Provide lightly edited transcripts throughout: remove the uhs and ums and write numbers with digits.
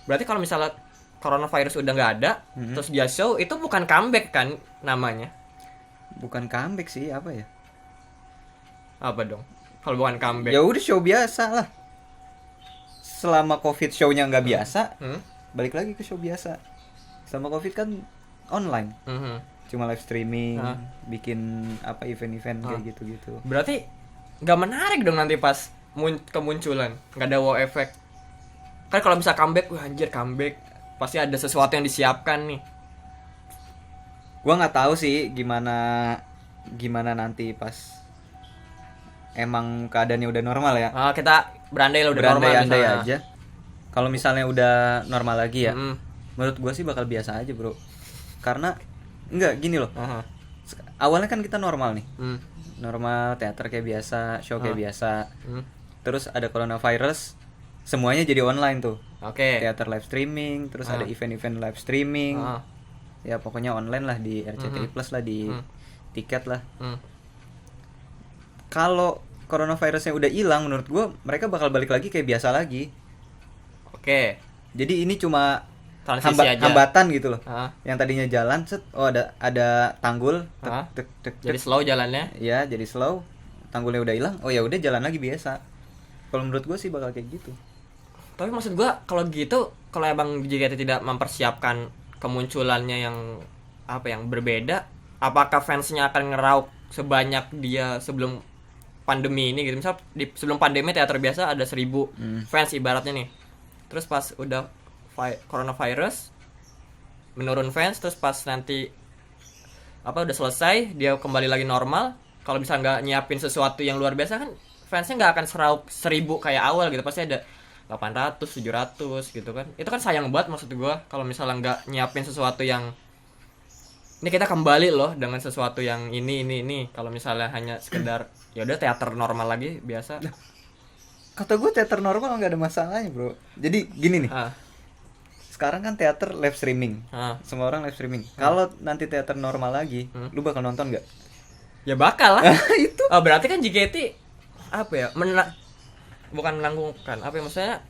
Berarti kalau misalnya coronavirus udah nggak ada, terus dia show, itu bukan comeback kan namanya? Bukan comeback sih, apa ya? Apa dong? Kalau bukan comeback. Ya udah show biasa lah. Selama covid show-nya nggak biasa, balik lagi ke show biasa. Selama covid kan online, cuma live streaming, bikin apa event-event kayak gitu-gitu. Berarti nggak menarik dong nanti pas kemunculan, nggak ada wow effect. Kan kalau bisa comeback, wah anjir comeback, pasti ada sesuatu yang disiapkan nih. Gua nggak tahu sih gimana nanti pas emang keadaannya udah normal ya. Kita berandai lah udah normal Berandai-andai misalnya. aja. Kalau misalnya udah normal lagi ya, menurut gua sih bakal biasa aja bro. Karena enggak gini loh. Awalnya kan kita normal nih, normal, teater kayak biasa, show kayak biasa. Terus ada coronavirus, semuanya jadi online tuh. Oke. Teater live streaming, terus ada event-event live streaming. Ya pokoknya online lah di RCTI Plus lah, di tiket lah. Kalau coronavirusnya udah hilang, menurut gue mereka bakal balik lagi kayak biasa lagi. Oke. Jadi ini cuma Transisi aja. hambatan gitu loh. Yang tadinya jalan, set, oh ada tanggul, Jadi slow jalannya. ya jadi slow, tanggulnya udah hilang, oh ya udah jalan lagi biasa. Kalau menurut gue sih bakal kayak gitu. Tapi maksud gue kalau gitu, kalau emang JKT tidak mempersiapkan kemunculannya yang yang berbeda, apakah fansnya akan ngeraup sebanyak dia sebelum pandemi ini gitu? Misal sebelum pandemi teater biasa ada 1.000 fans ibaratnya nih. Terus pas udah coronavirus menurun fans, terus pas nanti udah selesai dia kembali lagi normal. Kalau bisa nggak nyiapin sesuatu yang luar biasa kan fansnya nggak akan seraup 1.000 kayak awal gitu, pasti ada 800, 700 gitu kan. Itu kan sayang banget maksud gue kalau misalnya nggak nyiapin sesuatu yang ini kita kembali loh dengan sesuatu yang ini. Kalau misalnya hanya sekedar ya udah teater normal lagi biasa. Kata gue teater normal nggak ada masalahnya bro. Jadi gini nih, sekarang kan teater live streaming, semua orang live streaming. Kalau nanti teater normal lagi, lu bakal nonton nggak? Ya bakal lah. Itu Berarti kan JKT bukan menanggungkan maksudnya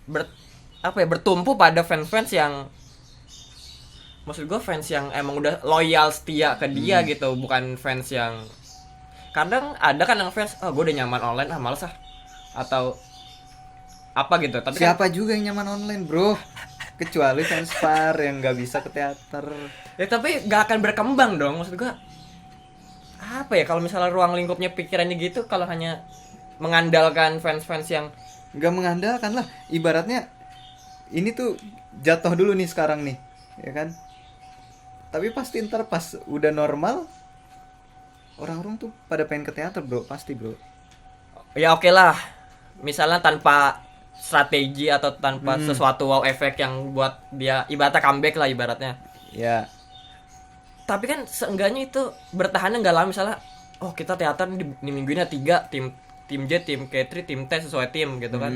bertumpu pada fans-fans yang, maksud gue fans yang emang udah loyal setia ke dia gitu, bukan fans yang kadang ada kan yang fans gue udah nyaman online males atau apa gitu. Tapi siapa juga yang nyaman online bro, kecuali fans par yang nggak bisa ke teater. Ya tapi nggak akan berkembang dong, maksud gue kalau misalnya ruang lingkupnya pikirannya gitu, kalau hanya mengandalkan fans-fans yang nggak mengandalkan lah, ibaratnya ini tuh jatuh dulu nih sekarang nih, ya kan? Tapi pasti ntar pas udah normal, orang-orang tuh pada pengen ke teater bro, pasti bro. Ya oke lah, misalnya tanpa strategi atau tanpa sesuatu wow effect yang buat dia ibaratnya comeback lah ibaratnya. Ya. Tapi kan seenggaknya itu bertahannya nggak lama, misalnya kita teater di minggu ini 3 tim J, tim K3, tim T sesuai tim gitu kan.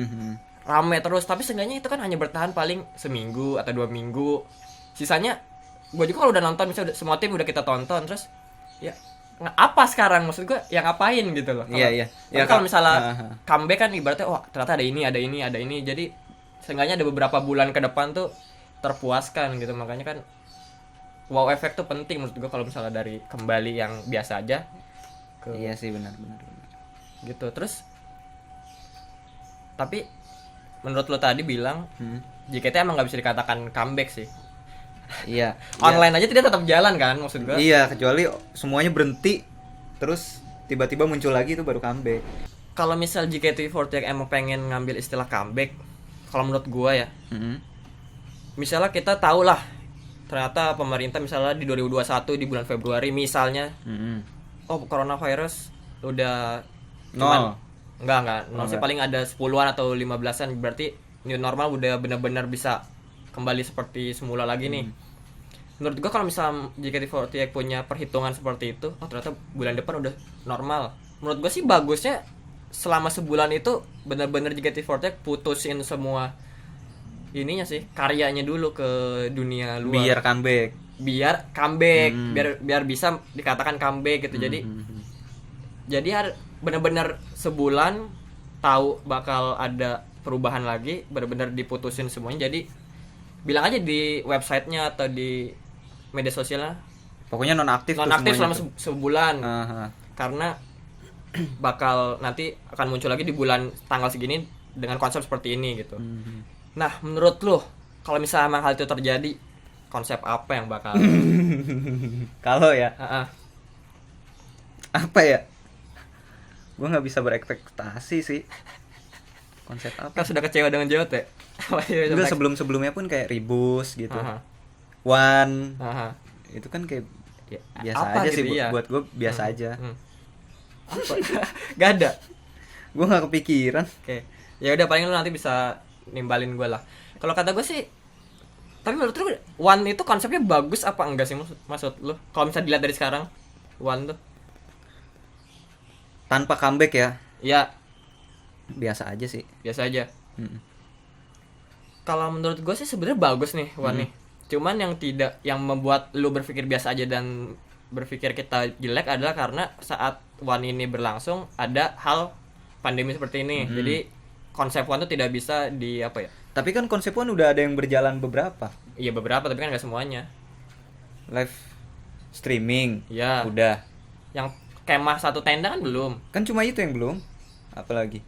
Rame terus, tapi seenggaknya itu kan hanya bertahan paling seminggu atau 2 minggu. Sisanya gue juga kalau udah nonton misalnya semua tim udah kita tonton, terus ya apa sekarang, maksud gue yang ngapain gitu loh. Iya. Ya kalau misalnya comeback kan ibaratnya ternyata ada ini. Jadi seenggaknya ada beberapa bulan ke depan tuh terpuaskan gitu. Makanya kan wow effect tuh penting menurut gue kalau misalnya dari kembali yang biasa aja ke Iya sih, benar. Gitu. Terus tapi menurut lo tadi bilang JKT emang nggak bisa dikatakan comeback sih. Iya. Online aja tidak tetap jalan kan, maksud gue. Iya, kecuali semuanya berhenti terus tiba-tiba muncul lagi, itu baru comeback. Kalau misal JKT48 emang pengen ngambil istilah comeback, kalau menurut gue ya, misalnya kita tahu lah ternyata pemerintah misalnya di 2021 di bulan Februari misalnya coronavirus udah Nol. enggak sih, paling ada 10-an atau 15-an, berarti new normal udah benar-benar bisa kembali seperti semula lagi nih. Menurut gua kalau misalnya JKT48 punya perhitungan seperti itu, ternyata bulan depan udah normal. Menurut gua sih bagusnya selama sebulan itu benar-benar JKT48 putusin semua ininya sih, karyanya dulu ke dunia luar. Biar comeback, biar bisa dikatakan comeback gitu. Jadi benar-benar sebulan tahu bakal ada perubahan lagi, benar-benar diputusin semuanya. Jadi bilang aja di websitenya atau di media sosialnya Pokoknya nonaktif selama sebulan. Aha. Karena bakal nanti akan muncul lagi di bulan tanggal segini dengan konsep seperti ini gitu. Nah, menurut lu kalau misalnya emang hal itu terjadi, konsep apa yang bakal Kalau ya apa ya, gue nggak bisa berekspektasi sih konsep apa. Kan sudah kecewa dengan JOT. Enggak, sebelumnya pun kayak Ribus gitu. One itu kan kayak biasa aja gitu, sih buat gue biasa aja. Gak ada. Gue nggak kepikiran. Oke. Ya udah, paling lu nanti bisa nimbalin gue lah. Kalau kata gue sih, tapi menurut lu One itu konsepnya bagus apa enggak sih, maksud lu? Kalau misalnya dilihat dari sekarang, One tuh tanpa comeback ya? Ya biasa aja sih. Biasa aja. Kalau menurut gue sih sebenarnya bagus nih One nih. Cuman yang membuat lu berpikir biasa aja dan berpikir kita jelek adalah karena saat One ini berlangsung ada hal pandemi seperti ini. Jadi konsep One itu tidak bisa di apa ya? Tapi kan konsep One udah ada yang berjalan beberapa. Iya beberapa, tapi kan nggak semuanya. Live streaming. Ya. Udah. Yang kemah satu tenda kan belum. Kan cuma itu yang belum. Apalagi?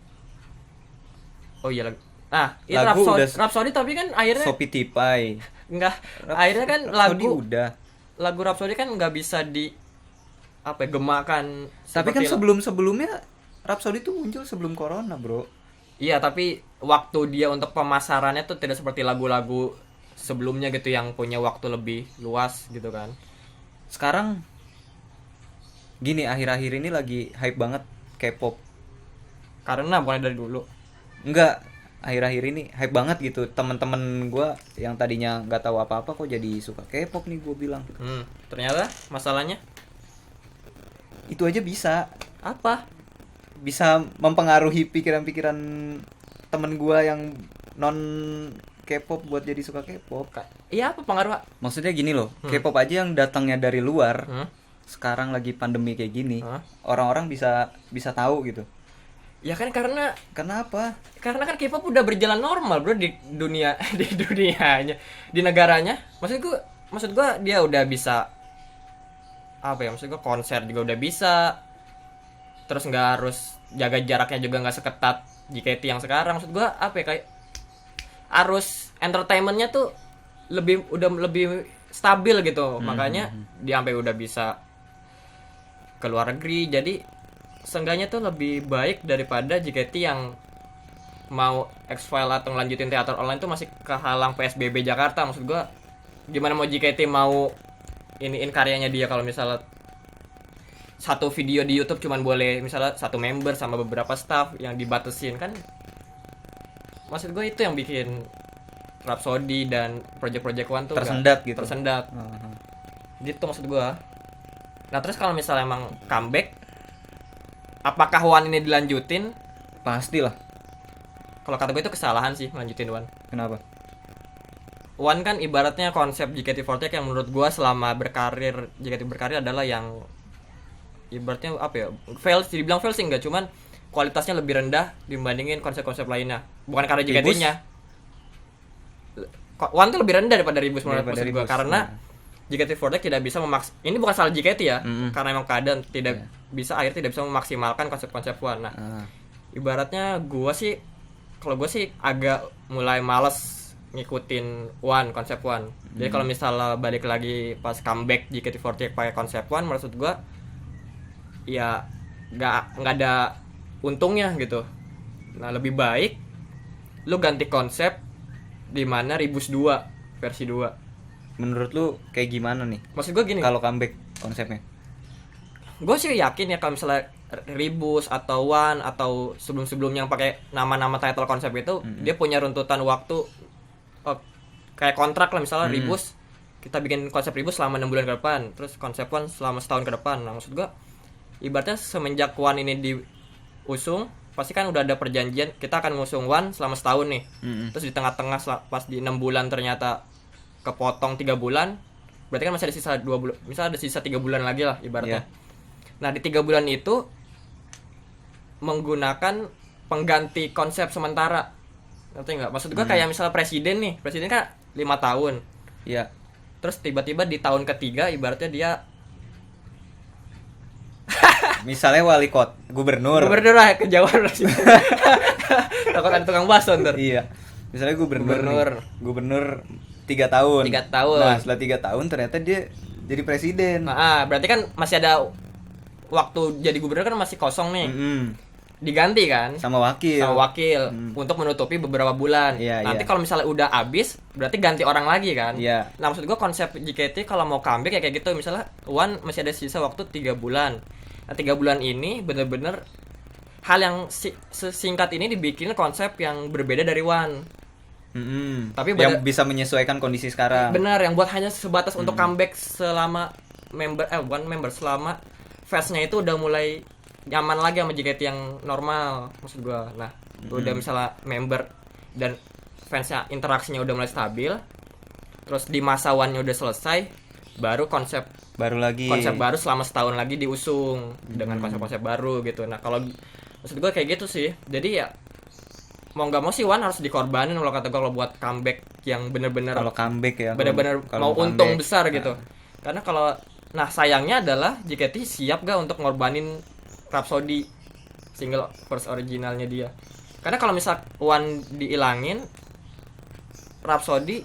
Oh iya lagi. Nah, itu Rhapsody tapi kan akhirnya Sopi Tipai. Enggak. Akhirnya kan udah. Lagu Rhapsody kan nggak bisa di apa ya, gemakan. Tapi kan sebelumnya Rhapsody itu muncul sebelum corona, bro. Iya, tapi waktu dia untuk pemasarannya tuh tidak seperti lagu-lagu sebelumnya gitu yang punya waktu lebih luas gitu kan. Sekarang gini, akhir-akhir ini lagi hype banget K-pop. Karena bukan dari dulu. Enggak, akhir-akhir ini hype banget gitu. Teman-teman gue yang tadinya nggak tahu apa-apa kok jadi suka K-pop nih, gue bilang. Ternyata masalahnya itu aja bisa. Apa? Bisa mempengaruhi pikiran-pikiran temen gue yang non K-pop buat jadi suka K-pop. Iya, apa pengaruh? Maksudnya gini loh, K-pop aja yang datangnya dari luar, sekarang lagi pandemi kayak gini, orang-orang bisa tahu gitu. Ya kan karena apa? Karena kan K-pop udah berjalan normal, bro, di dunia di dunianya, di negaranya. Maksud gua dia udah bisa apa ya? Maksud gua konser juga udah bisa. Terus nggak harus jaga jaraknya juga nggak seketat JKT yang sekarang. Maksud gua apa ya, kayak arus entertainmentnya tuh udah lebih stabil gitu. Makanya dia sampai udah bisa ke luar negeri. Jadi seenggaknya tuh lebih baik daripada JKT yang mau X-File atau ngelanjutin teater online tuh masih kehalang PSBB Jakarta. Maksud gua gimana mau JKT mau iniin karyanya dia kalau misalnya satu video di YouTube cuman boleh misalnya satu member sama beberapa staff yang dibatasin kan. Maksud gue itu yang bikin Rhapsody dan project One tuh tersendat gitu. Gitu maksud gue. Nah terus kalau misalnya emang comeback, apakah One ini dilanjutin? Pastilah. Kalau kata gue itu kesalahan sih melanjutin One. Kenapa? One kan ibaratnya konsep JKT48 yang menurut gue selama JKT berkarir adalah yang ibaratnya apa ya, dibilang fail sih enggak, cuman kualitasnya lebih rendah dibandingin konsep-konsep lainnya. Bukan karena JKT-nya. One tuh lebih rendah daripada Ribus menurut gue, karena JKT48 tidak bisa ini bukan salah JKT ya, karena emang keadaan tidak bisa, akhirnya tidak bisa memaksimalkan konsep-konsep One. Nah, ibaratnya kalau gue sih agak mulai males ngikutin One, konsep One. Jadi kalau misalnya balik lagi pas comeback JKT48 pakai konsep One, maksud gue ya nggak ada untungnya gitu. Nah lebih baik lu ganti konsep di mana Ribus 2 versi 2. Menurut lu kayak gimana nih? Maksud gue gini, kalau comeback konsepnya, gue sih yakin ya kalau misalnya Ribus atau One atau sebelum-sebelumnya yang pakai nama-nama title konsep itu, dia punya runtutan waktu kayak kontrak lah. Misalnya Ribus, kita bikin konsep Ribus selama 6 bulan ke depan, terus konsep One selama setahun ke depan. Nah maksud gue ibaratnya semenjak One ini diusung, pasti kan udah ada perjanjian kita akan ngusung One selama setahun nih. Terus di tengah-tengah pas di 6 bulan ternyata kepotong 3 bulan, berarti kan masih ada sisa 2 bulan. Misalnya ada sisa 3 bulan lagi lah ibaratnya. Nah, di 3 bulan itu menggunakan pengganti konsep sementara. Ngerti enggak? Maksud gua kayak misalnya presiden kan 5 tahun. Iya. Terus tiba-tiba di tahun ketiga ibaratnya dia Misalnya wali kota, gubernur lah, kejauhan lah sih. Takut ada tukang bakso ntar. Iya. Misalnya gubernur. Gubernur. Gubernur 3 tahun. 3 tahun. Nah, setelah 3 tahun ternyata dia jadi presiden. Nah, berarti kan masih ada waktu jadi gubernur kan masih kosong nih. Diganti kan sama wakil untuk menutupi beberapa bulan. Nanti kalau misalnya udah habis berarti ganti orang lagi kan. Nah, maksud gua konsep JKT kalau mau comeback ya kayak gitu, misalnya One masih ada sisa waktu 3 bulan. Nah, 3 bulan ini bener-bener hal yang sesingkat ini dibikin konsep yang berbeda dari One. Tapi yang bisa menyesuaikan kondisi sekarang. Benar, yang buat hanya sebatas untuk comeback selama One member selama fansnya itu udah mulai nyaman lagi sama JKT yang normal, maksud gua. Nah, udah misalnya member dan fansnya interaksinya udah mulai stabil, terus di masa One-nya udah selesai, baru konsep baru selama setahun lagi diusung dengan konsep-konsep baru gitu. Nah, kalau maksud gua kayak gitu sih. Jadi ya mau nggak mau sih One harus dikorbanin kalau kata gua, kalau buat comeback yang bener-bener kalau comeback ya bener-bener mau untung besar gitu. Karena kalau sayangnya adalah JKT siap gak untuk ngorbanin Rhapsody, single first originalnya dia. Karena kalau misal One diilangin, Rhapsody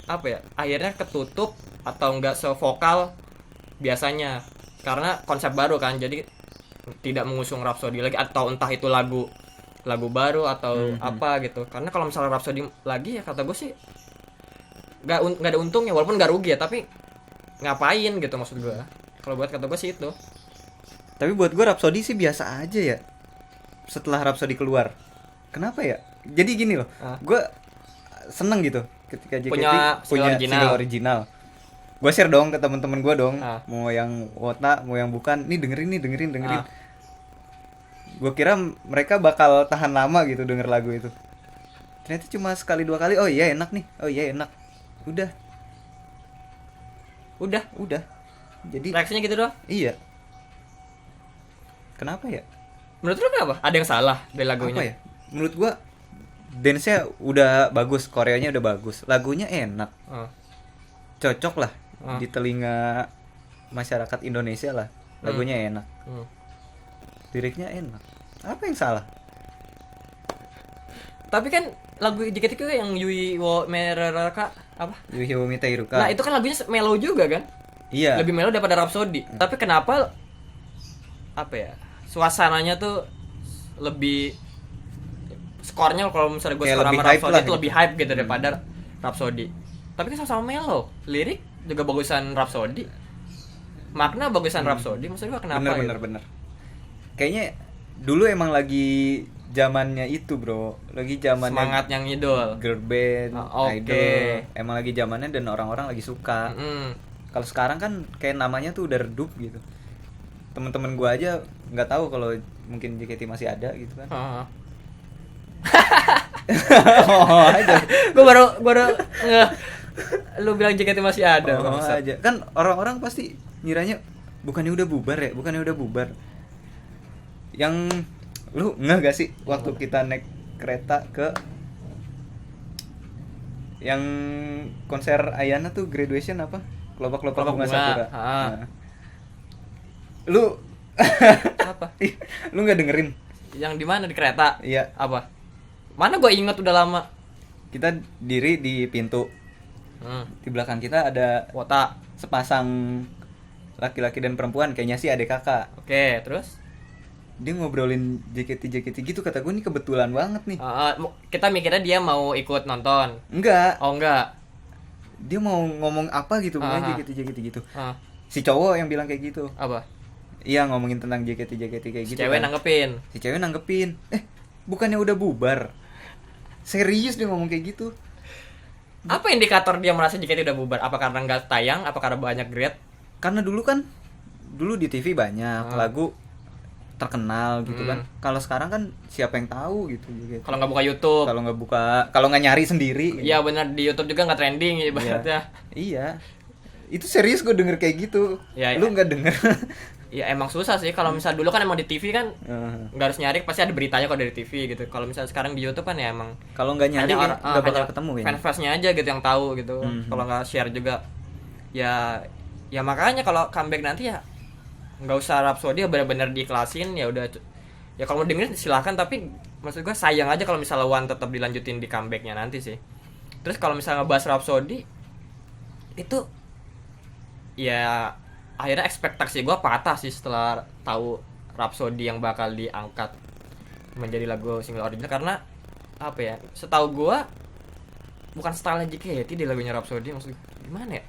apa ya, akhirnya ketutup atau enggak sevokal biasanya karena konsep baru kan, jadi tidak mengusung Rhapsody lagi, atau entah itu lagu baru atau apa gitu. Karena kalau misalnya Rhapsody lagi ya kata gue sih nggak ada untungnya, walaupun nggak rugi ya, tapi ngapain gitu maksud gue. Kalau buat kata gue sih itu. Tapi buat gue Rhapsody sih biasa aja ya. Setelah Rhapsody keluar, kenapa ya? Jadi gini loh, gue seneng gitu ketika JKT punya single original. Gue share dong ke teman-teman gue dong, mau yang wota, mau yang bukan. Nih dengerin. Gue kira mereka bakal tahan lama gitu denger lagu itu. Ternyata cuma sekali 2 kali. Oh iya enak nih. Udah. Jadi reaksinya gitu doang. Iya. Kenapa ya? Menurut lu kenapa? Ada yang salah dari lagunya? Apa ya? Menurut gua dance-nya udah bagus, koreonya udah bagus, lagunya enak. Cocok lah di telinga masyarakat Indonesia lah. Lagunya enak. Liriknya enak. Apa yang salah? Tapi kan lagu JKT itu yang Yui wo Mereraka apa? Yui wo Miteiruka. Nah, itu kan lagunya mellow juga kan? Iya. Lebih mellow daripada Rhapsody. Tapi kenapa apa ya? Suasananya tuh lebih skornya kalau misalnya gue skor sama Rhapsody itu lebih hype gitu daripada Rhapsody. Tapi kan sama-sama mellow. Lirik juga bagusan Rhapsody. Makna bagusan Rhapsody. Maksudnya kenapa? Bener. Kayaknya dulu emang lagi zamannya itu, bro. Lagi zamannya semangat yang idol. Girl band, idol. Emang lagi zamannya dan orang-orang lagi suka. Kalau sekarang kan kayak namanya tuh udah redup gitu. Temen-temen gue aja nggak tahu kalau mungkin JKT masih ada gitu kan. Gue baru lu bilang JKT masih ada. Aja kan orang-orang pasti ngiranya bukannya udah bubar. Yang lu ngeh gak sih waktu kita naik kereta ke yang konser Ayana tuh graduation apa? Kelopak bunga sakura. Nah. Lu apa? Lu nggak dengerin? Yang di mana, di kereta? Iya. Apa? Mana gue inget udah lama. Kita diri di pintu. Di belakang kita ada wota, sepasang laki-laki dan perempuan, kayaknya sih adik kakak. Oke, terus? Dia ngobrolin JKT gitu, kata gue nih kebetulan banget nih. Kita mikirnya dia mau ikut nonton. Enggak. Oh, enggak. Dia mau ngomong apa gitu, pokoknya JKT gitu. Si cowok yang bilang kayak gitu. Apa? Iya, ngomongin tentang JKT kayak gitu. Si cewek nanggepin. Bukannya udah bubar? Serius dia ngomong kayak gitu. Apa indikator dia merasa JKT udah bubar? Apa karena nggak tayang? Apa karena banyak grade? Karena dulu di TV banyak lagu terkenal gitu kan. Kalau sekarang kan siapa yang tahu gitu. Kalau nggak buka YouTube. Kalau nggak nyari sendiri. Iya benar, di YouTube juga nggak trending ibaratnya. Iya. Itu serius gue denger kayak gitu. Ya, lu nggak denger? ya emang susah sih. Kalau misal dulu kan emang di TV kan nggak harus nyari, pasti ada beritanya kok dari TV gitu. Kalau misal sekarang di YouTube kan ya emang kalau nggak nyari kan nggak bakal ketemu ya. Fans-fansnya aja gitu yang tahu gitu. Kalau nggak share juga ya makanya kalau comeback nanti ya nggak usah Rhapsody, ya benar-benar diiklasin ya udah. Ya kalau mau dengerin silahkan, tapi maksud gue sayang aja kalau misalnya One tetap dilanjutin di comebacknya nanti sih. Terus kalau misalnya ngebahas Rhapsody itu ya akhirnya ekspektasi gue patah sih setelah tahu Rhapsody yang bakal diangkat menjadi lagu single original. Karena apa ya, setahu gue bukan style JKT di lagunya Rhapsody. Maksud gimana ya,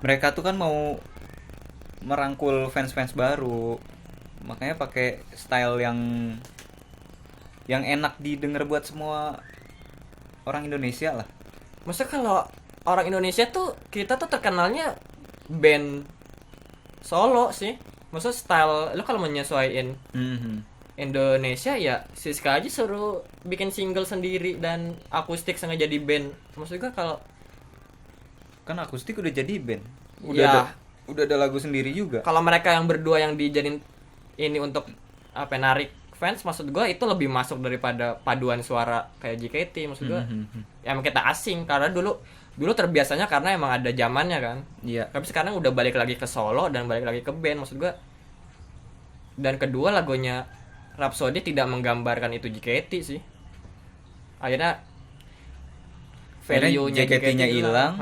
mereka tuh kan mau merangkul fans-fans baru, makanya pakai style yang enak didengar buat semua orang Indonesia lah. Maksudnya kalau orang Indonesia tuh kita tuh terkenalnya band solo sih. Maksudnya style lu kalau menyesuaikan Indonesia ya Siska aja suruh bikin single sendiri dan akustik sengaja jadi band. Maksud gua kalau kan akustik udah jadi band, ya, udah ada lagu sendiri juga. Kalau mereka yang berdua yang dijadiin ini untuk apa, narik fans, maksud gua itu lebih masuk daripada paduan suara kayak JKT. Maksud gua ya emang kita asing karena dulu terbiasanya karena emang ada zamannya kan. Iya. Tapi sekarang udah balik lagi ke solo dan balik lagi ke band. Maksud gua, dan kedua lagunya Rhapsody tidak menggambarkan itu JKT sih. Akhirnya value-nya JKT-nya hilang.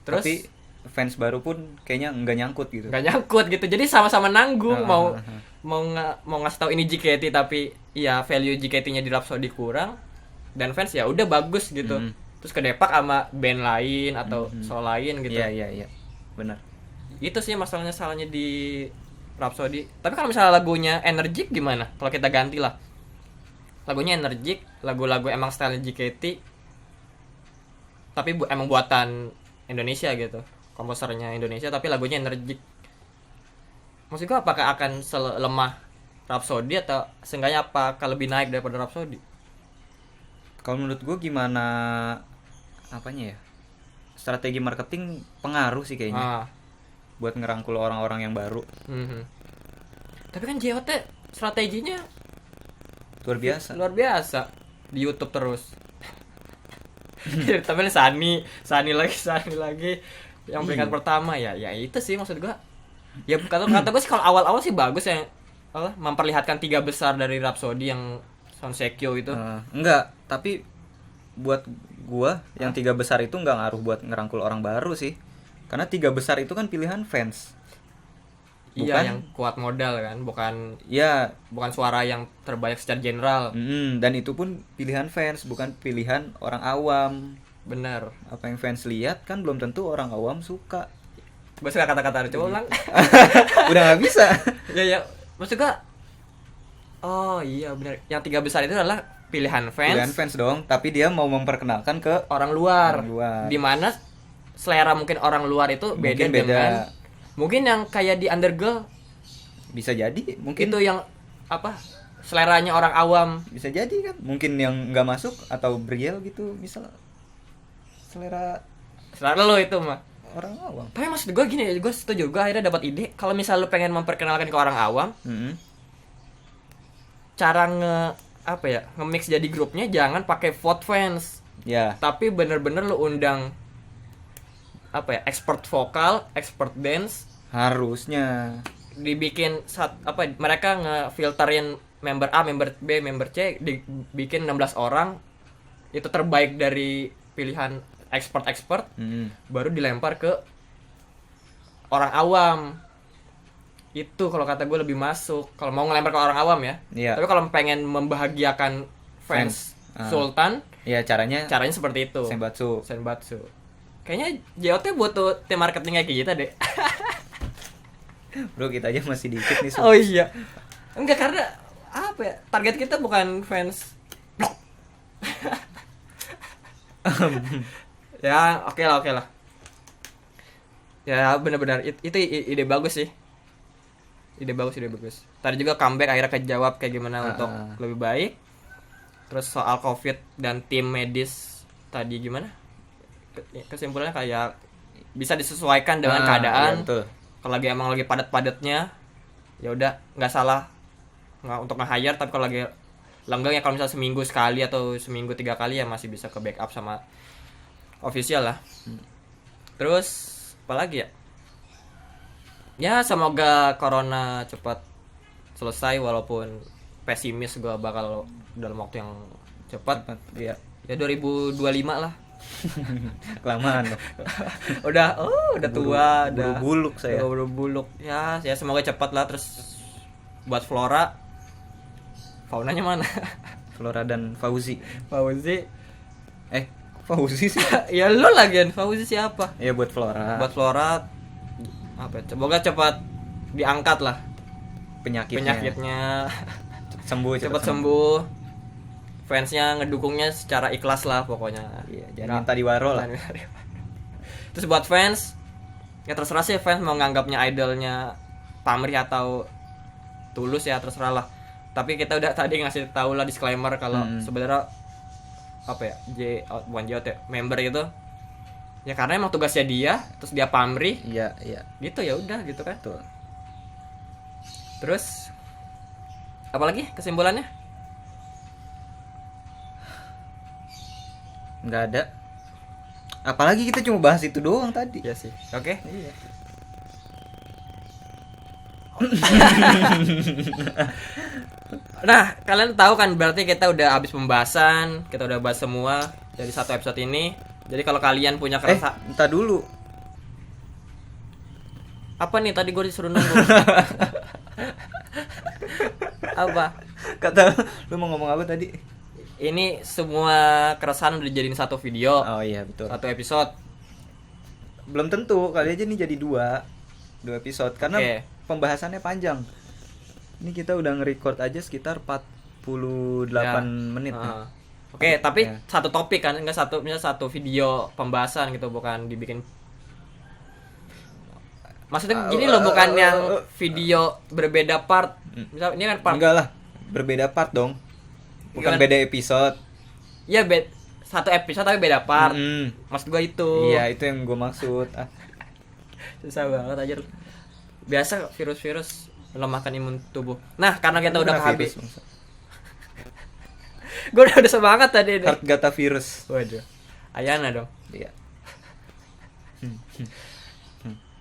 Terus tapi fans baru pun kayaknya nggak nyangkut gitu. Nggak nyangkut gitu. Jadi sama-sama nanggung mau ngasih tahu ini JKT, tapi ya value JKT-nya di Rhapsody kurang dan fans ya udah bagus gitu. Terus kedepak sama band lain atau solo lain gitu. Iya. Benar. Itu sih salahnya di Rhapsody. Tapi kalau misalnya lagunya Energik gimana? Kalau kita ganti lah. Lagunya Energik, lagu-lagu emang style JKT. Tapi emang buatan Indonesia gitu. Komposernya Indonesia tapi lagunya Energik. Maksud gue apakah akan selemah Rhapsody atau seenggaknya apakah lebih naik daripada Rhapsody? Kalau menurut gue gimana apanya ya? Strategi marketing pengaruh sih kayaknya. Buat ngerangkul orang-orang yang baru. Tapi kan JOT strateginya luar biasa di YouTube terus. Tapi Sani lagi yang peringkat pertama ya itu sih maksud gua. Ya kata gue sih kalau awal-awal sih bagus ya, memperlihatkan 3 besar dari Rhapsody yang Sonsekyo itu. Enggak, tapi buat gua yang 3 besar itu enggak ngaruh buat ngerangkul orang baru sih. Karena 3 besar itu kan pilihan fans. Iya, yang kuat modal kan, bukan suara yang terbaik secara general. Dan itu pun pilihan fans, bukan pilihan orang awam. Bener. Apa yang fans lihat kan belum tentu orang awam suka. Gue suka kata-kata coba ulang. Udah nggak bisa. Ya, maksud gue. Oh iya benar. Yang 3 besar itu adalah pilihan fans. Pilihan fans dong, tapi dia mau memperkenalkan ke orang luar. Di mana selera mungkin orang luar itu beda dengan mungkin yang kayak di Undergirl. Bisa jadi, mungkin itu yang apa? Seleranya orang awam. Bisa jadi kan, mungkin yang nggak masuk atau Briel gitu, misal selera lo itu mah orang awam. Tapi maksud gue gini, gue setuju, gue akhirnya dapat ide kalau misal lu pengen memperkenalkan ke orang awam, cara nge-mix jadi grupnya jangan pakai vote fans. Ya. Tapi bener-bener lu undang expert vokal, expert dance. Harusnya Dibikin mereka ngefilterin member A, member B, member C, dibikin 16 orang. Itu terbaik dari pilihan expert, baru dilempar ke orang awam. Itu kalau kata gue lebih masuk. Kalau mau ngelempar ke orang awam ya. Tapi kalau pengen membahagiakan fans Sultan, ya caranya seperti itu. Senbatsu. Kayaknya JOT butuh tim marketing kayak kita deh. Bro, kita aja masih dikit nih. Oh iya. Enggak, karena target kita bukan fans. Ya, oke lah. Ya, benar-benar itu ide bagus sih. Ide bagus. Tadi juga comeback akhirnya kejawab kayak gimana untuk lebih baik. Terus soal Covid dan tim medis tadi gimana? Kesimpulannya kayak bisa disesuaikan dengan keadaan. Iya, betul. Kalau emang lagi padat-padatnya ya udah nggak salah nggak untuk nge-hire, tapi kalau lagi lenggang ya kalau misalnya seminggu sekali atau seminggu 3 kali ya masih bisa ke backup sama official lah. Terus apa lagi ya? Ya semoga corona cepat selesai, walaupun pesimis gue bakal dalam waktu yang cepat. Iya. Ya 2025 lah. Kelamaan loh. udah tua, udah buluk saya. Buru buluk. Ya semoga cepat lah. Terus buat Flora, faunanya mana? Flora dan Fauzi. Fauzi. Fauzi sih. Ya lu lagian, Fauzi siapa? Iya buat Flora. Buat Flora apa ya? Semoga cepat diangkat lah penyakitnya. Cepat sembuh. Fansnya ngedukungnya secara ikhlas lah pokoknya. Iya, jangan minta diwaro lah. Terus buat fans, ya terserah sih fans mau nganggapnya idolnya pamrih atau tulus, ya terserah lah. Tapi kita udah tadi ngasih tahu lah disclaimer kalau sebenarnya apa ya, bukan JOT ya, member itu ya karena emang tugasnya dia, terus dia pamrih. Iya. Gitu ya udah gitu kan. Tuh. Terus apalagi kesimpulannya? Nggak ada. Apalagi kita cuma bahas itu doang tadi. Iya sih. Oke. Iya. Nah, kalian tahu kan berarti kita udah habis pembahasan, kita udah bahas semua dari satu episode ini. Jadi kalau kalian punya kerasa entar dulu. Apa nih tadi gue disuruh nunggu? Apa? Kata lu mau ngomong apa tadi? Ini semua keresahan udah dijadiin satu video. Oh iya betul. Satu episode. Belum tentu, kali aja nih jadi dua episode karena pembahasannya panjang. Ini kita udah nge-record aja sekitar 48 menit. Oke, tapi satu topik kan, enggak misalnya satu video pembahasan gitu, bukan dibikin. Maksudnya gini loh, bukan yang video berbeda part. Misal ini kan part. Enggak lah, berbeda part dong. Bukan beda episode. Iya, satu episode tapi beda part. Maksud gua itu. Iya, itu yang gua maksud. Susah banget aja. Biasa virus-virus melemahkan imun tubuh. Nah, karena kita udah habis. Gue udah semangat tadi nih. Heart gata virus. Waduh. Ayana dong. Iya.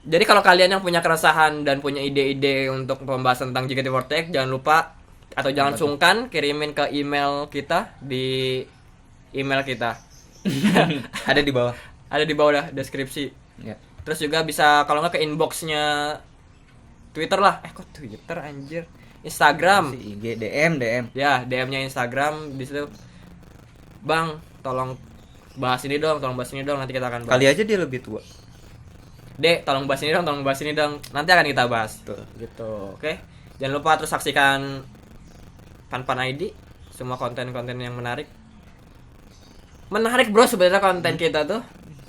Jadi kalau kalian yang punya keresahan dan punya ide-ide untuk pembahasan tentang JKT48, jangan lupa atau jangan sungkan kirimin ke email kita di email kita. Ada di bawah. Ada di bawah dah deskripsi. Ya. Terus juga bisa kalau nggak ke inboxnya Twitter lah. Kok Twitter anjir? Instagram. IG, DM. Ya, DM-nya Instagram di situ. Bang, tolong bahas ini dong, nanti kita akan bahas. Kali aja dia lebih tua. Dek, tolong bahas ini dong. Nanti akan kita bahas. Tuh. Gitu. Oke. Jangan lupa terus saksikan Pan ID, semua konten-konten yang menarik. Menarik bro sebenarnya konten kita tuh.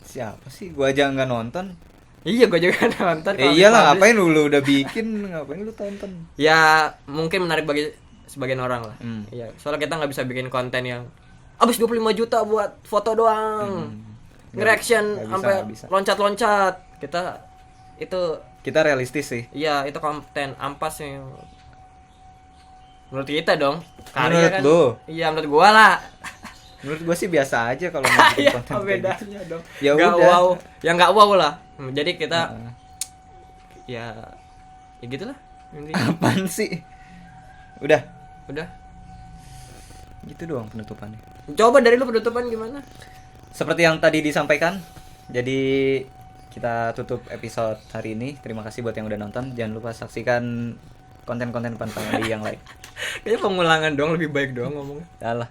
Siapa sih? Gua aja nggak nonton. Iya, gue juga nonton. Iyalah, ngapain lu udah bikin, ngapain lu tonton? Ya, mungkin menarik bagi sebagian orang lah. Iya, soalnya kita nggak bisa bikin konten yang habis 25 juta buat foto doang. Nge-reaction sampai loncat-loncat. Kita realistis sih. Iya, itu konten ampas sih. Menurut kita dong. Menurut kan, lu? Iya, menurut gua lah. Menurut gua sih biasa aja kalau mau bikin konten. Apa bedanya gitu dong? Ya udah. Wow. Ya nggak wow lah. Jadi kita ya gitulah. Apaan sih? Udah. Gitu doang penutupannya. Coba dari lu penutupan gimana? Seperti yang tadi disampaikan. Jadi kita tutup episode hari ini. Terima kasih buat yang udah nonton. Jangan lupa saksikan konten-konten Pan yang lain. Kayaknya pengulangan doang lebih baik doang ngomongnya. Alah.